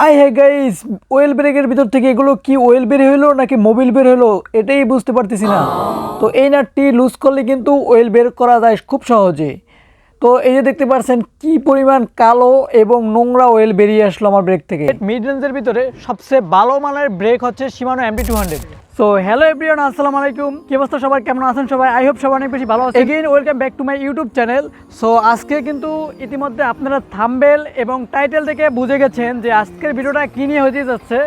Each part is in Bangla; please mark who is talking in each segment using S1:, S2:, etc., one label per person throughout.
S1: আই হে গাইস, ওয়েল ব্রেকের ভিতর থেকে এগুলো কি ওয়েল বের হলো নাকি মোবিল বের হলো এটাই বুঝতে পারতেছি না। তো এই নাটটি লুজ করলে কিন্তু ওয়েল বের করা যায় খুব সহজে। তো এই যে দেখতে পাচ্ছেন কি পরিমাণ কালো এবং নোংরা ওয়েল বেরিয়ে আসলো আমার ব্রেক থেকে। মিড রেঞ্জের ভিতরে সবচেয়ে ভালো মানের ব্রেক হচ্ছে শিমানো MT200। সো হ্যালো এভরিওয়ান, আসসালামু আলাইকুম। কি অবস্থা সবার, কেমন আছেন সবাই? আই হোপ সবাই অনেক বেশি ভালো আছেন। Again welcome back to my YouTube channel. So আজকে কিন্তু ইতিমধ্যে আপনারা থাম্বনেল এবং টাইটেল থেকে বুঝে গেছেন যে আজকের ভিডিওটা কী নিয়ে হতে যাচ্ছে।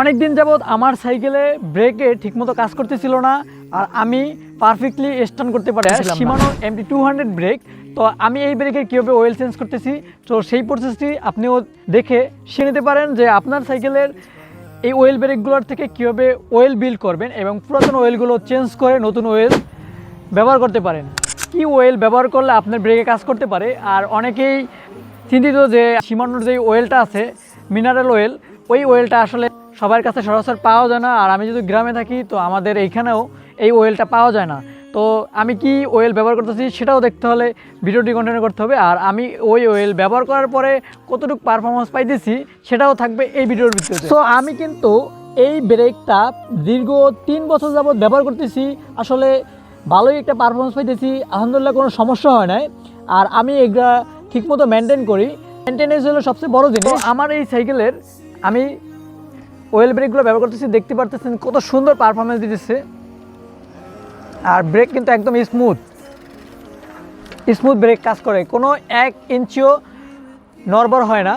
S1: অনেক দিন যাবৎ আমার সাইকেলে ব্রেকে ঠিকমতো কাজ করতেছিল না, আর আমি পারফেক্টলি স্টার্ট করতে পারি শিমানো MT200 ব্রেক। তো আমি এই ব্রেকের কীভাবে অয়েল চেঞ্জ করতেছি, তো সেই প্রসেসটি আপনিও দেখে শিখে নিতে পারেন যে আপনার সাইকেলের এই ওয়েল ব্রেকগুলোর থেকে কীভাবে ওয়েল বিল্ড করবেন এবং পুরাতন ওয়েলগুলো চেঞ্জ করে নতুন ওয়েল ব্যবহার করতে পারেন। কি ওয়েল ব্যবহার করলে আপনার ব্রেকে কাজ করতে পারে। আর অনেকেই চিন্তিত যে শিমানোর যে ওয়েলটা আছে মিনারেল ওয়েল, ওই ওয়েলটা আসলে সবার কাছে সরাসরি পাওয়া যায় না। আর আমি যদি গ্রামে থাকি তো আমাদের এইখানেও এই ওয়েলটা পাওয়া যায় না। তো আমি কি ওয়েল ব্যবহার করতেছি সেটাও দেখতে হলে ভিডিওটি কন্টিনিউ করতে হবে। আর আমি ওই ওয়েল ব্যবহার করার পরে কতটুকু পারফরমেন্স পাইতেছি সেটাও থাকবে এই ভিডিওর ভিতরে। সো আমি কিন্তু এই ব্রেকটা দীর্ঘ 3 বছর যাবৎ ব্যবহার করতেছি। আসলে ভালোই একটা পারফরমেন্স পাইতেছি, আলহামদুলিল্লাহ কোনো সমস্যা হয় নাই। আর আমি এগুলা ঠিকমতো মেনটেন করি, মেনটেনেন্স হলো সবচেয়ে বড় জিনিস। আমার এই সাইকেলের আমি ওয়েল ব্রেকগুলো ব্যবহার করতেছি, দেখতে পারতেছেন কত সুন্দর পারফরমেন্স দিতেছে। আর ব্রেক কিন্তু একদম স্মুথ ব্রেক কাজ করে, কোনো 1 ইঞ্চিও নড়বড় হয় না।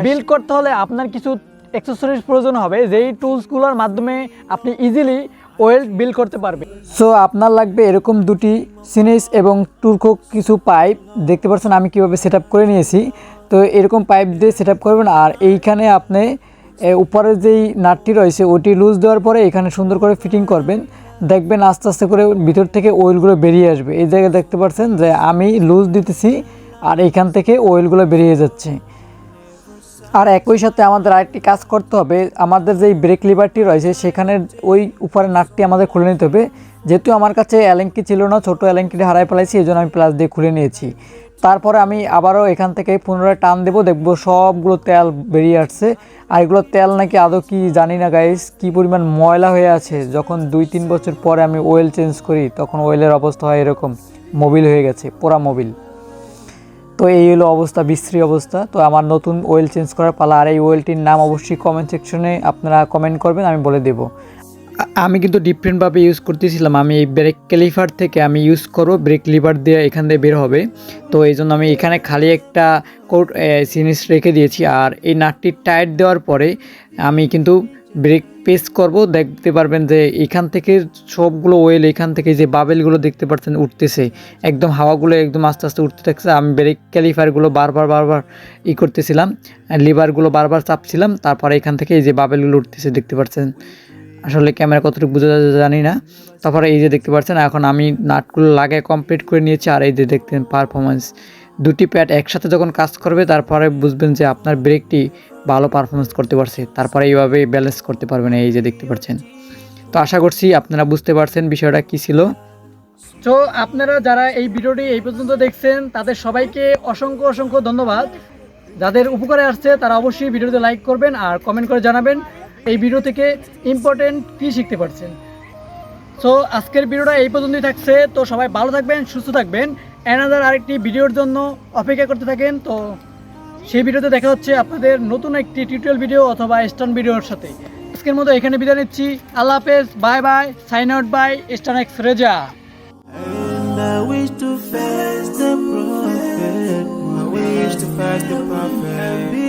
S1: বিল্ড করতে হলে আপনার কিছু অ্যাক্সেসরিজ প্রয়োজন হবে, যেই টুলসগুলোর মাধ্যমে আপনি ইজিলি ওয়েল বিল্ড করতে পারবেন। সো আপনার লাগবে এরকম দুটি সিনিস এবং টুরকো কিছু পাইপ। দেখতে পাচ্ছেন আমি কীভাবে সেট করে নিয়েছি। তো এরকম পাইপ দিয়ে সেট করবেন। আর এইখানে আপনি উপরের যেই নাটটি রয়েছে ওটি লুজ দেওয়ার পরে এখানে সুন্দর করে ফিটিং করবেন। দেখবেন আস্তে আস্তে করে ভিতর থেকে ওয়েলগুলো বেরিয়ে আসবে। এই জায়গায় দেখতে পাচ্ছেন যে আমি লুজ দিতেছি আর এইখান থেকে ওয়েলগুলো বেরিয়ে যাচ্ছে। আর একই সাথে আমাদের আরেকটি কাজ করতে হবে, আমাদের যেই ব্রেক লিভারটি রয়েছে সেখানে ওই উপরে নাটটি আমাদের খুলে নিতে হবে। যেহেতু আমার কাছে অ্যালেঙ্কি ছিল না, ছোটো অ্যালেঙ্কিটি হারাই ফেলাইছি, এই জন্য আমি প্লাস দিয়ে খুলে নিয়েছি। তারপরে আমি আবারও এখান থেকে পুনরায় টান দেবো, দেখবো সবগুলো তেল বেরিয়ে আসছে। আর এগুলো তেল নাকি আদৌ কি জানি না গাইস, কী পরিমাণ ময়লা হয়ে আছে। যখন 2-3 বছর পরে আমি ওয়েল চেঞ্জ করি তখন ওয়েলের অবস্থা হয় এরকম, মোবিল হয়ে গেছে, পোড়া মোবিল। তো এই হলো অবস্থা, বিশ্রী অবস্থা। তো আমার নতুন ওয়েল চেঞ্জ করার পালা। আর এই ওয়েলটির নাম অবশ্যই কমেন্ট সেকশনে আপনারা কমেন্ট করবেন, আমি বলে দেব। আমি কিন্তু ডিফারেন্টভাবে ইউজ করতেছিলাম। আমি এই ব্রেক ক্যালিপার থেকে আমি ইউজ করব, ব্রেক লিভার দিয়ে এখান দিয়ে বের হবে। তো এই জন্য আমি এখানে খালি একটা কোট জিনিস রেখে দিয়েছি। আর এই নাটটি টাইট দেওয়ার পরে আমি কিন্তু ব্রেক পেস করব, দেখতে পারবেন যে এখান থেকে সবগুলো ওয়েল, এখান থেকে যে বাবেলগুলো দেখতে পাচ্ছেন উঠতেছে, একদম হাওয়াগুলো একদম আস্তে আস্তে উঠতে থাকছে। আমি ব্রেক ক্যালিপারগুলো বারবার করতেছিলাম, লিভারগুলো বারবার চাপছিলাম, তারপরে এখান থেকে এই যে বাবেলগুলো উঠতেছে দেখতে পাচ্ছেন। আসলে ক্যামেরা কতটুকু বোঝা যায় জানি না। তারপরে এই যে দেখতে পাচ্ছেন এখন আমি নাটগুলো লাগিয়ে কমপ্লিট করে নিয়েছি। আর এই যে দেখতেন পারফরমেন্স, দুটি প্যাড একসাথে যখন কাজ করবে তারপরে বুঝবেন যে আপনার ব্রেকটি ভালো পারফরমেন্স করতে পারছে। তারপরে এইভাবে ব্যালেন্স করতে পারবেন, এই যে দেখতে পাচ্ছেন। তো আশা করছি আপনারা বুঝতে পারছেন বিষয়টা কী ছিল। তো আপনারা যারা এই ভিডিওটি এই পর্যন্ত দেখছেন তাদের সবাইকে অসংখ্য ধন্যবাদ। যাদের উপকারে আসছে তারা অবশ্যই ভিডিওতে লাইক করবেন আর কমেন্ট করে জানাবেন এই ভিডিও থেকে ইম্পর্টেন্ট কী শিখতে পারছেন। সো আজকের ভিডিওটা এই পর্যন্তই থাকছে। তো সবাই ভালো থাকবেন, সুস্থ থাকবেন। অ্যানাদার আরেকটি ভিডিওর জন্য অপেক্ষা করতে থাকেন। তো সেই ভিডিওতে দেখা হচ্ছে আপনাদের নতুন একটি টিউটোরিয়াল ভিডিও অথবা স্টান ভিডিওর সাথে। আজকের মতো এখানে বিদায় নিচ্ছি। আল্লাহ হাফেজ, bye bye, sign out by স্টান এক্স রেজা।
S2: And I wish to pass the prophet. I wish to pass the prophet.